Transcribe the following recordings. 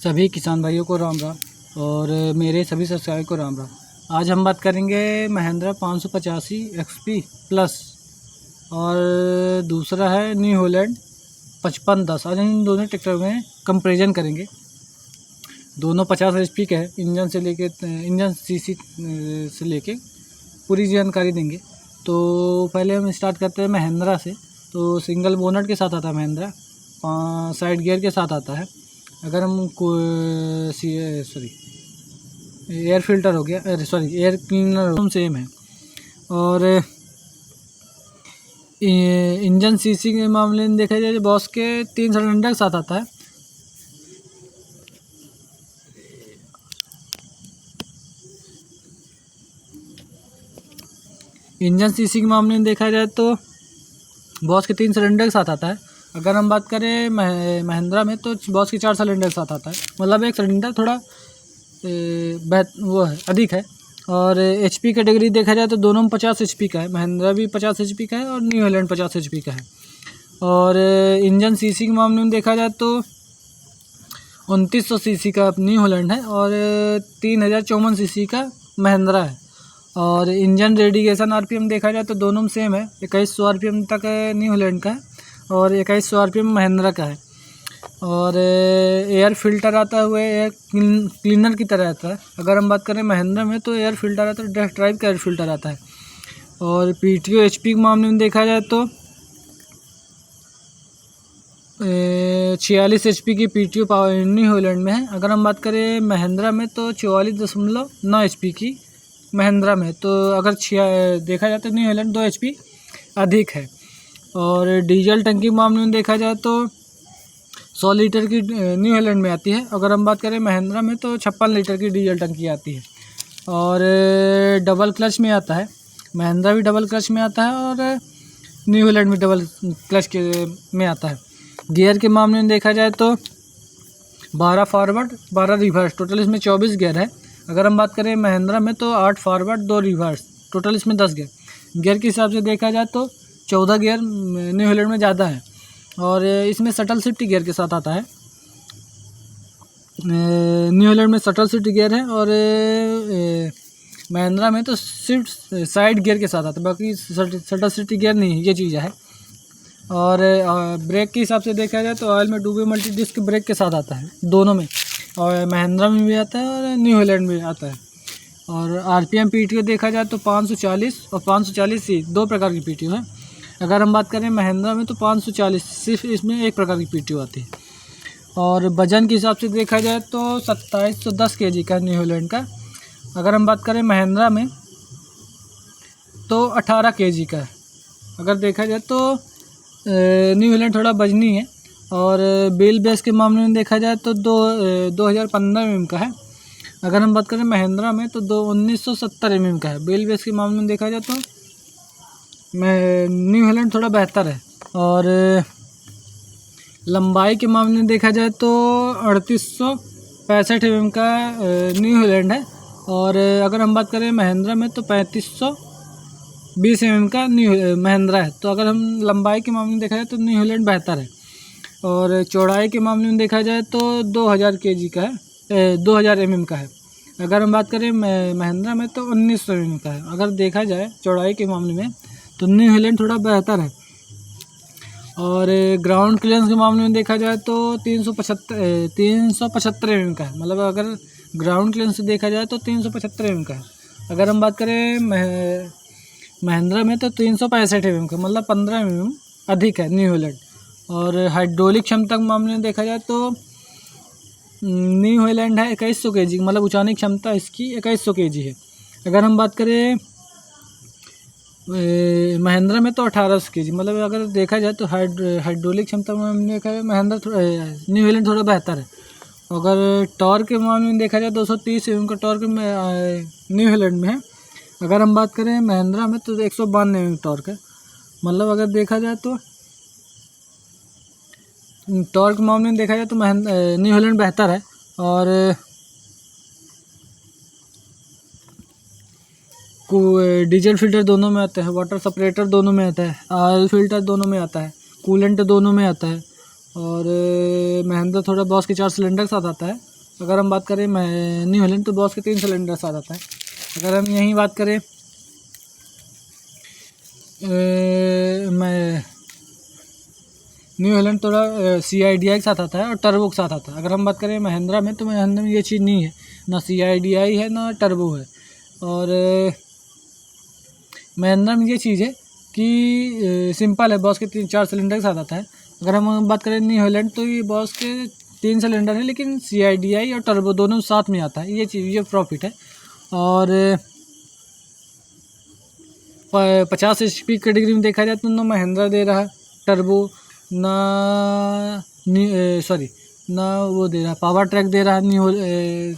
सभी किसान भाइयों को राम राम और मेरे सभी सब्सक्राइबर को राम राम। आज हम बात करेंगे महिंद्रा 585 XP प्लस और दूसरा है न्यू हॉलैंड 5510। आज हम इन दोनों ट्रैक्टर में कंपैरिजन करेंगे। दोनों 50 HP के हैं। इंजन सीसी से लेके पूरी जानकारी देंगे। तो पहले हम स्टार्ट करते हैं महिंद्रा से। तो सिंगल बोनट के साथ आता है महिंद्रा, 5 साइड गियर के साथ आता है। अगर हम एयर फिल्टर हो गया, एयर क्लीनर सेम है। और इंजन सीसी के मामले में देखा जाए बॉस के 3 सिलेंडर के साथ आता है। इंजन सीसी के मामले में देखा जाए तो बॉस के 3 सिलेंडर के साथ आता है। अगर हम बात करें महिंद्रा में तो बॉस के 4 सिलेंडर के साथ आता है। मतलब एक सिलेंडर थोड़ा अधिक है। और HP कैटेगरी देखा जाए तो दोनों में 50 HP का है। महिंद्रा भी 50 HP का है और न्यू हॉलैंड 50 HP का है। और इंजन सीसी के मामले में देखा जाए तो 2900 सीसी का न्यू हॉलैंड है और 3054 सीसी का महिंद्रा है। और इंजन रेडिएशन RPM देखा जाए तो दोनों में सेम है। 2100 RPM तक न्यू हॉलैंड का है और 2100 RPM महिंद्रा का है। और एयर फिल्टर आता है, एयर क्लीनर की तरह आता है। अगर हम बात करें महिंद्रा में तो एयर फिल्टर आता है, डस्ट ड्राइव का एयर फिल्टर आता है। और PTO HP के मामले में देखा जाए तो 46 HP की PTO पावर न्यू हॉलैंड में है। अगर हम बात करें महिंद्रा में तो 44.9 HP की महिंद्रा में। तो अगर देखा जाए तो न्यू हॉलैंड 2 HP अधिक है। और डीजल टंकी के मामले में देखा जाए तो 100 लीटर की न्यू हॉलैंड में आती है। अगर हम बात करें महिंद्रा में तो 56 लीटर की डीजल टंकी आती है। और डबल क्लच में आता है। महिंद्रा भी डबल क्लच में आता है और न्यू हॉलैंड भी डबल क्लच में आता है। गियर के मामले में देखा जाए तो 12 फॉरवर्ड 12 रिवर्स, टोटल इसमें 24 गियर है। अगर हम बात करें महिंद्रा में तो 8 फॉरवर्ड 2 रिवर्स, टोटल इसमें 10 गियर। गियर के हिसाब से देखा जाए तो 14 गियर न्यू हॉलैंड में ज़्यादा है। और इसमें शटल शिफ्ट गियर के साथ आता है। न्यू हॉलैंड में शटल शिफ्ट गियर है और महिंद्रा में तो शिफ्ट साइड गियर के साथ आता है। बाकी शटल शिफ्ट गियर नहीं है, ये चीज़ है। और ब्रेक के हिसाब से देखा जाए तो ऑयल में डूबे मल्टी डिस्क ब्रेक के साथ आता है दोनों में। और महिंद्रा में भी आता है और न्यू हॉलैंड में आता है। और RPM PTO देखा जाए तो 540 और 540C 2 प्रकार की PTO है। अगर हम बात करें महिंद्रा में तो 540, सिर्फ इसमें एक प्रकार की PTO आती है। और वजन के हिसाब से देखा जाए तो 2710 kg का न्यू हॉलैंड का। अगर हम बात करें महिंद्रा में तो 18 kg का है। अगर देखा जाए तो न्यू हॉलैंड थोड़ा वजनी है। और व्हील बेस के मामले में देखा जाए तो 2015 mm का है। अगर हम बात करें महिंद्रा में तो 1970 mm का है। व्हील बेस के मामले में देखा जाए तो न्यू हॉलैंड थोड़ा बेहतर है। और लंबाई के मामले में देखा जाए तो 3865 mm का न्यू हॉलैंड है। और अगर हम बात करें महिंद्रा में तो 3520 mm का न्यू महिंद्रा है। तो अगर हम लंबाई के मामले में देखा जाए तो न्यू हॉलैंड बेहतर है। और चौड़ाई के मामले में देखा जाए तो 2000 kg का है, 2000 mm का है। अगर हम बात करें महिंद्रा में तो 1900 mm का है। अगर देखा जाए चौड़ाई के मामले में तो न्यू हॉलैंड थोड़ा बेहतर है। और ग्राउंड क्लियरेंस के मामले में देखा जाए तो 375 mm का है। मतलब अगर ग्राउंड क्लियरेंस से देखा जाए तो 375 mm का है। अगर हम बात करें महिंद्रा में तो 365 mm का, मतलब 15 mm अधिक है न्यू हॉलैंड। और हाइड्रोलिक क्षमता के मामले में देखा जाए तो न्यू हॉलैंड है 2100 kg, मतलब उठाने की क्षमता इसकी 2100 kg है। अगर हम बात करें महिंद्रा में तो 1800 kg, मतलब अगर देखा जाए तो हाइड्रोलिक क्षमता में देखा जाए महिंद्रा न्यू हॉलैंड थोड़ा बेहतर है। अगर टॉर्क के मामले में देखा जाए 230 mm का टॉर्क न्यू हॉलैंड में है। अगर हम बात करें महिंद्रा में तो 192 mm टॉर्क है। मतलब अगर देखा जाए तो टॉर्क के मामले में देखा जाए तो न्यू हॉलैंड बेहतर है। और डीजल फिल्टर दोनों में आता है, वाटर सेपरेटर दोनों में आता है, ऑयल फिल्टर दोनों में आता है, कूलेंट दोनों में आता है। और महिंद्रा थोड़ा बॉस के 4 सिलेंडर के साथ आता है अगर हम बात करें न्यू हॉलैंड तो बॉस के 3 सिलेंडर साथ आता है। अगर हम यहीं बात करें मैं न्यू हॉलैंड थोड़ा CIDI के साथ आता है और टर्बो के साथ आता है। अगर हम बात करें महिंद्रा में तो महिंद्रा में ये चीज़ नहीं है, ना CIDI है ना टर्बो है। और महिंद्रा में ये चीज़ है कि सिंपल है, बॉस के 3-4 सिलेंडर के साथ आता है। अगर हम बात करें न्यू हॉलैंड तो ये बॉस के 3 सिलेंडर है, लेकिन CIDI और टर्बो दोनों साथ में आता है। ये चीज़ ये प्रॉफिट है। और 50 HP कैटेगरी में देखा जाए तो ना महिंद्रा दे रहा है टर्बो, ना वो दे रहा है पावर ट्रैक दे रहा है न्यू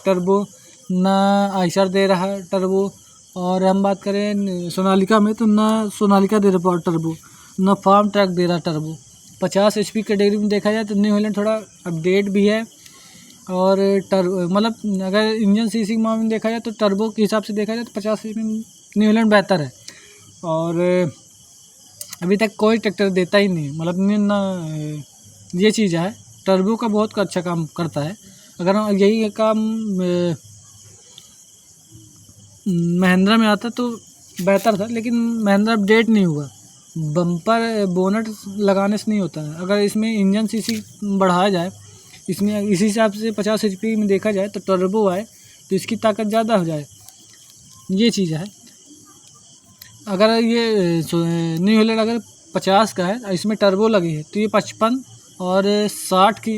टर्बो, ना आइशर दे रहा है टर्बो। और हम बात करें सोनालिका में तो ना सोनालिका दे रहा पावर टर्बो, ना फार्म ट्रैक दे रहा टर्बो। 50 HP कैटेगरी में देखा जाए तो न्यू हॉलैंड थोड़ा अपडेट भी है। और मतलब अगर इंजन सीसी मामले में देखा जाए तो टर्बो के हिसाब से देखा जाए तो 50 HP में न्यू हॉलैंड बेहतर है। और अभी तक कोई ट्रैक्टर देता ही नहीं, मतलब ना ये चीज़ है, टर्बो का बहुत अच्छा काम करता है। अगर यही काम महिंद्रा में आता तो बेहतर था, लेकिन महिंद्रा अपडेट नहीं हुआ। बम्पर बोनट लगाने से नहीं होता है। अगर इसमें इंजन सीसी बढ़ाया जाए, इसमें इसी हिसाब से 50 HP में देखा जाए तो टर्बो आए तो इसकी ताकत ज़्यादा हो जाए, ये चीज़ है। अगर ये न्यू हॉलैंड अगर 50 का है, इसमें टर्बो लगी है तो ये 55 और 60 की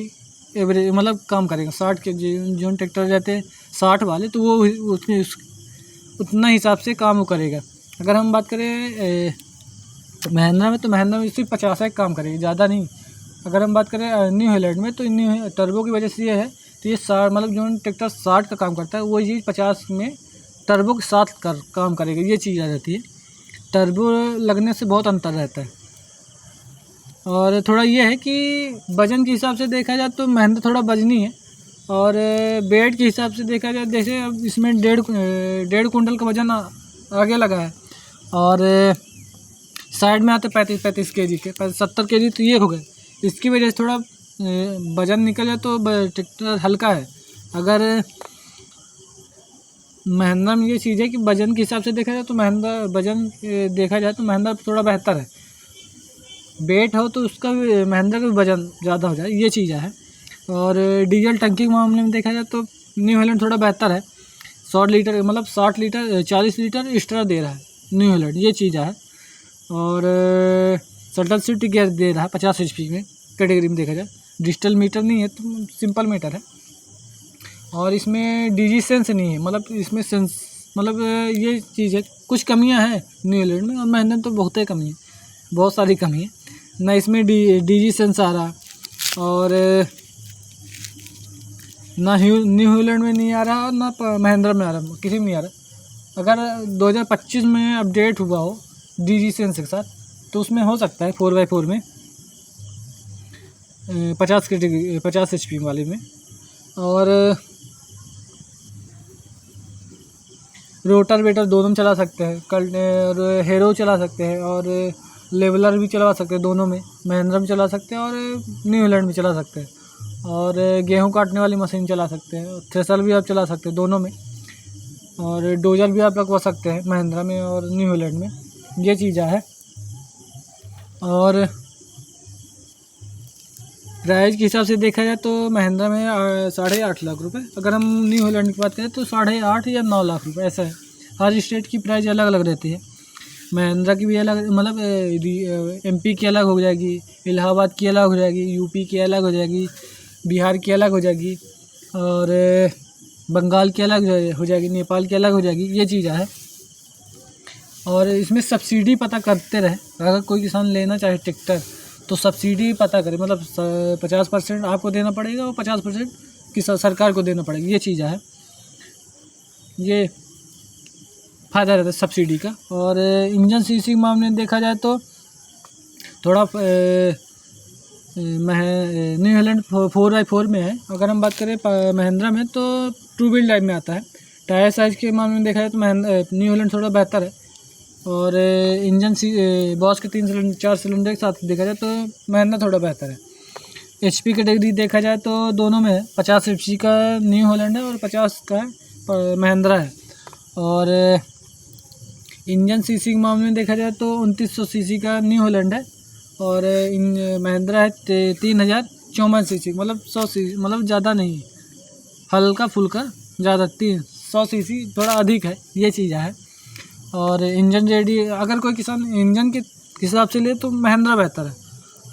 एवरेज मतलब काम करेगा। 60 के जो ट्रैक्टर रहते हैं 60 वाले, तो वो उसमें उतना हिसाब से काम वो करेगा। अगर हम बात करें महिंद्रा में तो महिंद्रा में सिर्फ 50 का काम करेगी, ज़्यादा नहीं। अगर हम बात करें न्यू हॉलैंड में तो न्यू टर्बो की वजह से ये है, तो ये 60 मतलब जो ट्रैक्टर 60 का काम करता है वो चीज़ 50 में टर्बो के साथ काम करेगा, ये चीज़ आ जाती है। टर्बो लगने से बहुत अंतर रहता है। और थोड़ा ये है कि वज़न के हिसाब से देखा जाए तो महिंद्रा थोड़ा वजनी है। और वेट के हिसाब से देखा जाए, जैसे अब इसमें 1.5 कुंटल का वज़न आगे लगा है, और साइड में आते 35 kg के 70 kg, तो ये हो गए। इसकी वजह से थोड़ा वज़न निकल जाए तो ट्रैक्टर हल्का है। अगर महिंद्रा में ये चीज़ है कि वज़न के हिसाब से देखा जाए तो महिंद्रा वज़न देखा जाए तो महिंद्रा थोड़ा बेहतर है। वेट हो तो उसका भी महिंद्रा का भी वज़न ज़्यादा हो जाए, ये चीज़ है। और डीजल टंकी के मामले में देखा जाए तो न्यू हॉलैंड थोड़ा बेहतर है। 100 लीटर मतलब 60 लीटर 40 लीटर एक्स्ट्रा दे रहा है न्यू हॉलैंड, ये चीज़ है। और शटल शिफ्ट गियर दे रहा है 50 HP में कैटेगरी में देखा जाए। डिजिटल मीटर नहीं है तो सिंपल मीटर है। और इसमें DG सेंस नहीं है, मतलब इसमें सेंस मतलब ये चीज़ है, कुछ कमियां हैं न्यू हॉलैंड में। और महिंद्रा तो बहुत ही कमी है, बहुत सारी कमी है। ना इसमें DG सेंस आ रहा, और ना न्यू हॉलैंड में नहीं आ रहा, ना महिंद्रा में आ रहा, किसी में नहीं आ रहा। अगर 2025 में अपडेट हुआ हो DG सेंस के साथ तो उसमें हो सकता है 4x4 में 50 HP वाले में। और रोटर वेटर दोनों में चला सकते हैं, और हेरो चला सकते हैं, और लेवलर भी चला सकते हैं, दोनों में महिंद्रा में चला सकते हैं और न्यू हॉलैंड में चला सकते हैं। और गेहूं काटने वाली मशीन चला सकते हैं, थ्रेशर भी आप चला सकते हैं दोनों में। और डोजर भी आप लगवा सकते हैं महिंद्रा में और न्यू हॉलैंड में, ये चीज़ है। और प्राइस के हिसाब से देखा जाए तो महिंद्रा में 8.5 लाख रुपए। अगर हम न्यू हॉलैंड की बात करें तो 8.5 या 9 लाख रुपए, ऐसा है। हर स्टेट की प्राइस अलग अलग रहती है। महिंद्रा की भी अलग, मतलब MP की अलग हो जाएगी, इलाहाबाद की अलग हो जाएगी, UP की अलग हो जाएगी, बिहार की अलग हो जाएगी, और बंगाल की अलग हो जाएगी, नेपाल की अलग हो जाएगी, ये चीज़ है। और इसमें सब्सिडी पता करते रहे, अगर कोई किसान लेना चाहे ट्रैक्टर तो सब्सिडी पता करे, मतलब 50% आपको देना पड़ेगा और 50% की सरकार को देना पड़ेगा, ये चीज़ है। ये फ़ायदा रहता है सब्सिडी का। और इंजन सीसी के मामले में देखा जाए तो थोड़ा न्यू हॉलैंड 4x4 में है। अगर हम बात करें महिंद्रा में तो 2 व्हील ड्राइव में आता है। टायर साइज़ के मामले में देखा जाए तो न्यू हॉलैंड थोड़ा बेहतर है। और इंजन बॉस के 3 सिलेंडर 4 सिलेंडर के साथ देखा जाए तो महिंद्रा थोड़ा बेहतर है। HP कैटेगरी देखा जाए तो दोनों में 50 HP का न्यू हॉलैंड है और 50 का महिंद्रा है। और इंजन सीसी के मामले में देखा जाए तो 2900 सीसी का न्यू हॉलैंड है और महिंद्रा है 3054 सीसी, मतलब 100 सीसी, मतलब ज़्यादा नहीं, हल्का फुल्का, ज़्यादा 300 सीसी थोड़ा अधिक है, ये चीज़ है। और इंजन रेडी, अगर कोई किसान इंजन के हिसाब से ले तो महिंद्रा बेहतर है।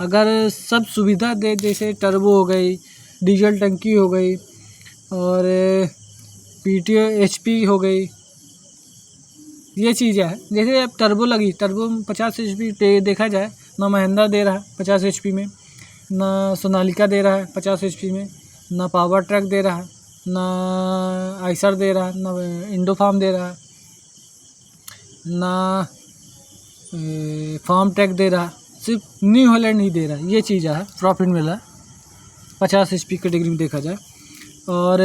अगर सब सुविधा दे, जैसे टर्बो हो गई, डीजल टंकी हो गई और PTO HP हो गई, ये चीज़ें हैं। जैसे अब टर्बो लगी, टर्बो 50 HP देखा जाए ना महिंद्रा दे रहा है 50 HP में, ना सोनालिका दे रहा है 50 HP में, ना पावर ट्रैक दे रहा है, ना आइसर दे रहा है, ना इंडोफार्म दे रहा है, ना फार्म ट्रैक दे रहा है, सिर्फ न्यू हॉलैंड ही दे रहा है। ये चीज़ है, प्रॉफिट मिला है 50 HP कैटेगरी में देखा जाए। और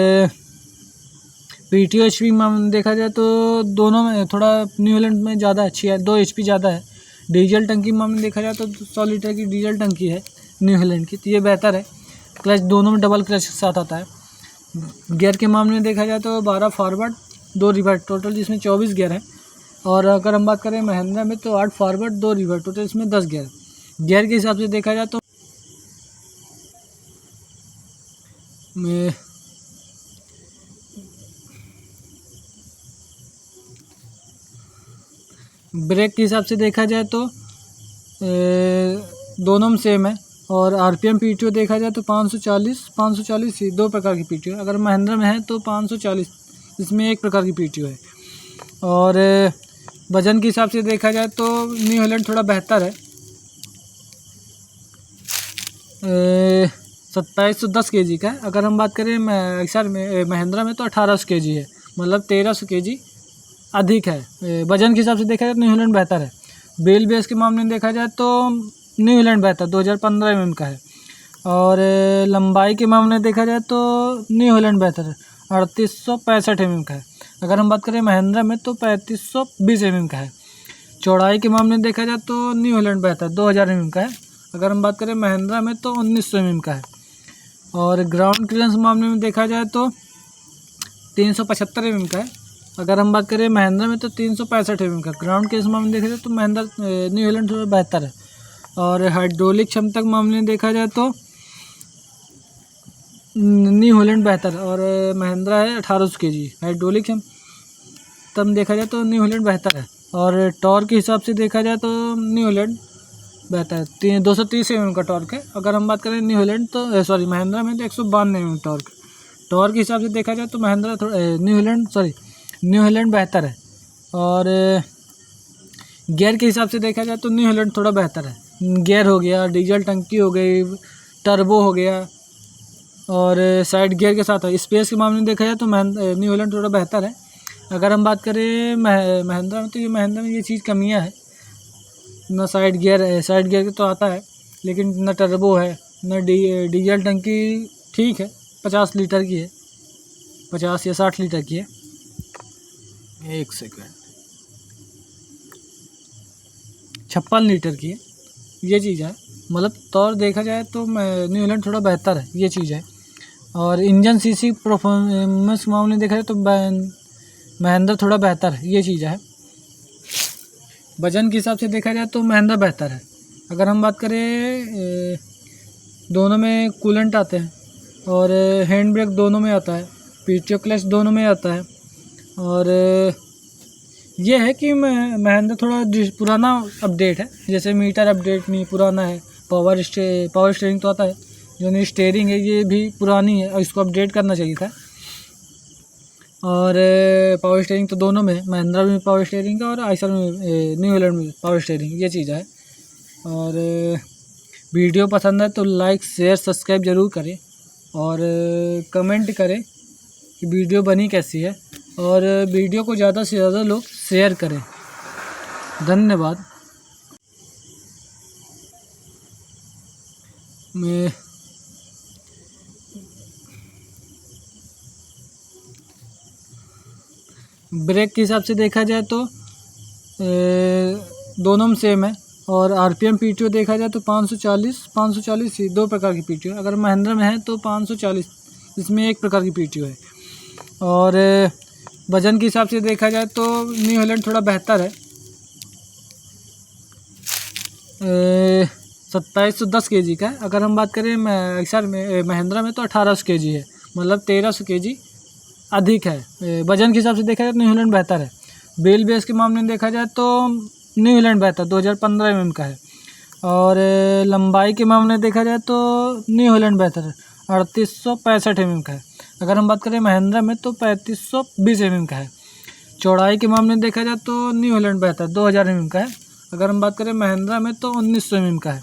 PTO HP में देखा जाए तो दोनों में थोड़ा न्यू हॉलैंड में ज़्यादा अच्छी है, 2 HP ज़्यादा है। डीजल टंकी में देखा जाए तो 100 लीटर की डीजल टंकी है न्यू हॉलैंड की, तो ये बेहतर है। क्लच दोनों में डबल क्लच के साथ आता है। गियर के मामले में देखा जाए तो 12 फॉरवर्ड 2 रिवर्स, टोटल जिसमें 24 गियर हैं। और अगर हम बात करें महिंद्रा में तो 8 फॉरवर्ड 2 रिवर्स, टोटल इसमें 10 गियर। गियर के हिसाब से देखा जाए तो ब्रेक के हिसाब से देखा जाए तो दोनों में सेम है। और RPM PTO देखा जाए तो 540 ही 2 प्रकार की PTO। अगर महिंद्रा में है तो 540, इसमें 1 प्रकार की PTO है। और वजन के हिसाब से देखा जाए तो न्यू हॉलैंड थोड़ा बेहतर है, 2710 kg का है। अगर हम बात करें आइसर में, महिंद्रा में तो 1800 kg है, मतलब 1300 kg अधिक है। वजन के हिसाब से देखा जाए तो न्यू हॉलैंड बेहतर है। बेल बेस के मामले में देखा जाए तो न्यू हॉलैंड बेहतर, 2015 mm का है। और लंबाई के मामले में देखा जाए तो न्यू हॉलैंड बेहतर है, 3865 mm का है। अगर हम बात करें महिंद्रा में तो 3520 mm का है। चौड़ाई के मामले में देखा जाए तो न्यू हॉलैंड बेहतर 2000 mm का है। अगर हम बात करें महिंद्रा में तो 1900 mm का है। और ग्राउंड क्लियरेंस मामले में देखा जाए तो 375 mm का है। अगर हम बात करें महिंद्रा में तो 365 mm का। ग्राउंड के इस मामले में देखा जाए तो महिंद्रा न्यू हॉलैंड थोड़ा बेहतर है। और हाइड्रोलिक क्षमता के मामले में देखा जाए तो न्यू हॉलैंड बेहतर है और महिंद्रा है 1800 kg। हाइड्रोलिक क्षमता में देखा जाए तो न्यू हॉलैंड बेहतर है। और टॉर्क के हिसाब से देखा जाए तो न्यू हॉलैंड बेहतर है, 230 mm का टॉर्क है। अगर हम बात करें न्यू हॉलैंड तो महिंद्रा में तो 192 mm टॉर्क। टॉर्क के हिसाब से देखा जाए तो महिंद्रा थोड़ा न्यू हॉलैंड बेहतर है। और गियर के हिसाब से देखा जाए तो न्यू हॉलैंड थोड़ा बेहतर है। गियर हो गया, डीजल टंकी हो गई, टर्बो हो गया और साइड गियर के साथ है। स्पेस के मामले में देखा जाए तो न्यू हॉलैंड थोड़ा बेहतर है। अगर हम बात करें महिंद्रा में तो ये महिंद्रा में ये चीज़ कमियां है, ना साइड गियर है, साइड गियर तो आता है लेकिन ना टर्बो है, ना डीजल टंकी ठीक है, 50 लीटर की है, 50 या 60 लीटर की है। 1 सेकंड, 56 लीटर की है, ये चीज़ है। मतलब तौर देखा जाए तो न्यू हॉलैंड थोड़ा बेहतर है, ये चीज़ है। और इंजन सीसी परफॉर्मेंस के मामले में देखा जाए तो महिंद्रा थोड़ा बेहतर है, ये चीज़ है। वजन के हिसाब से देखा जाए तो महिंद्रा बेहतर है। अगर हम बात करें दोनों में कूलेंट आते हैं और हैंड ब्रेक दोनों में आता है, PTO क्लच दोनों में आता है। और ये है कि महिंद्रा थोड़ा पुराना अपडेट है, जैसे मीटर अपडेट नहीं पुराना है, पावर स्टीयरिंग तो आता है, जो नहीं स्टीयरिंग है ये भी पुरानी है और इसको अपडेट करना चाहिए था। और पावर स्टीयरिंग तो दोनों में, महिंद्रा में पावर स्टीयरिंग है और आइसर में, न्यू हॉलैंड में पावर स्टीयरिंग, ये चीज़ है। और वीडियो पसंद है तो लाइक शेयर सब्सक्राइब ज़रूर करें और कमेंट करें कि वीडियो बनी कैसी है और वीडियो को ज़्यादा से ज़्यादा लोग शेयर करें। धन्यवाद। मैं ब्रेक के हिसाब से देखा जाए तो दोनों में सेम है और आरपीएम पीटीओ देखा जाए तो 540 ही 2 प्रकार की पीटीओ। अगर महिंद्रा में है तो 540, इसमें 1 प्रकार की पीटीओ है। और वज़न के हिसाब से देखा जाए तो न्यू हॉलैंड थोड़ा बेहतर है। 2710 kg का है। अगर हम बात करें एक्सर में महिंद्रा में तो 1800 kg है, मतलब 1300 kg अधिक है। वज़न के हिसाब से देखा जाए तो न्यू हॉलैंड बेहतर है। व्हील बेस के मामले में देखा जाए तो न्यू हॉलैंड बेहतर 2015 mm का है। और लंबाई के मामले में देखा जाए तो न्यू हॉलैंड बेहतर है, 3865 mm का है। अगर हम बात करें महिंद्रा में तो 3520 mm का है। चौड़ाई के मामले में देखा जाए तो न्यू हॉलैंड बेहतर 2000 mm का है। अगर हम बात करें महिंद्रा में तो 1900 mm का है।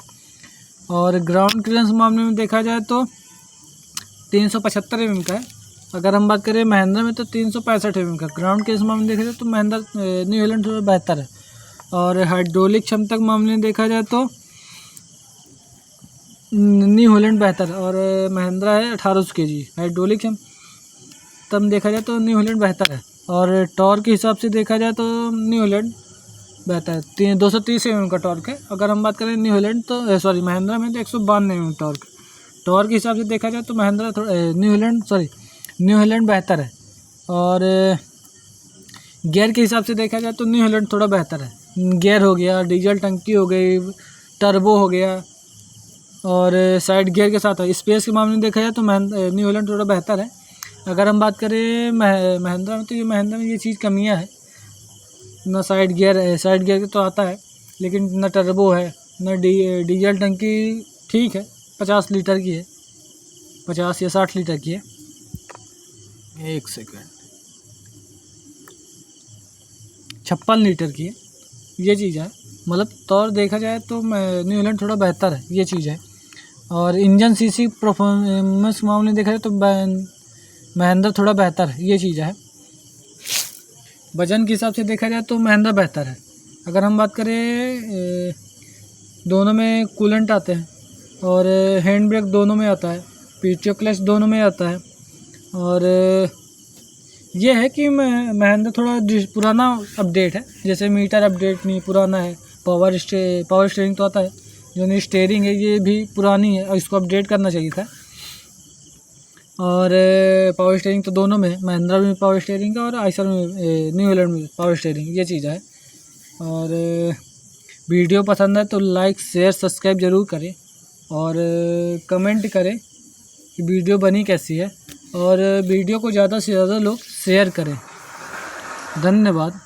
और ग्राउंड क्लियरेंस मामले में देखा जाए तो 375 mm का है। अगर हम बात करें महिंद्रा में तो 365 mm का। ग्राउंड क्लियरेंस मामले में देखा जाए तो महिंद्रा न्यू हॉलैंड थोड़ा बेहतर है। और हाइड्रोलिक क्षमता के मामले में देखा जाए तो न्यू हॉलैंड बेहतर है और महिंद्रा है 1800 kg। हाइड्रोलिक क्षमता में देखा जाए तो न्यू हॉलैंड बेहतर है। और टॉर्क के हिसाब से देखा जाए तो न्यू हॉलैंड बेहतर है, 230 mm का टॉर्क है। अगर हम बात करें न्यू हॉलैंड तो महिंद्रा में तो 192 mm टॉर्क। टॉर्क के हिसाब से देखा जाए तो महिंद्रा थोड़ा न्यू हॉलैंड बेहतर है। और गियर के हिसाब से देखा जाए तो न्यू हॉलैंड थोड़ा बेहतर है। गियर हो गया, डीजल टंकी हो गई, टर्बो हो गया और साइड गियर के साथ है। स्पेस के मामले में देखा जाए तो न्यू हॉलैंड थोड़ा बेहतर है। अगर हम बात करें महिंद्रा में तो महिंद्रा में ये चीज़ कमियां है, ना साइड गियर तो आता है लेकिन न टर्बो है, न डीजल टंकी ठीक है 50 लीटर की है, 50 या 60 लीटर की है। 1 सेकंड, 56 लीटर की है, ये चीज़ है। मतलब तौर देखा जाए तो न्यू हॉलैंड थोड़ा बेहतर है, ये चीज़ है। और इंजन सीसी परफॉर्मेंस मामले में देखा जाए तो महिंद्रा थोड़ा बेहतर है, ये चीज़ है। वज़न के हिसाब से देखा जाए तो महिंद्रा बेहतर है। अगर हम बात करें दोनों में कूलेंट आते हैं और हैंड ब्रेक दोनों में आता है, पीटीओ क्लच दोनों में आता है। और ये है कि महिंद्रा थोड़ा पुराना अपडेट है, जैसे मीटर अपडेट नहीं पुराना है, पावर स्टीयरिंग तो आता है, जो स्टीयरिंग है ये भी पुरानी है और इसको अपडेट करना चाहिए था। और पावर स्टीयरिंग तो दोनों में, महिंद्रा में पावर स्टीयरिंग है और आइशर में न्यू हॉलैंड में पावर स्टीयरिंग, ये चीज़ है। और वीडियो पसंद है तो लाइक शेयर सब्सक्राइब ज़रूर करें और कमेंट करें कि वीडियो बनी कैसी है और वीडियो को ज़्यादा से ज़्यादा लोग शेयर करें। धन्यवाद।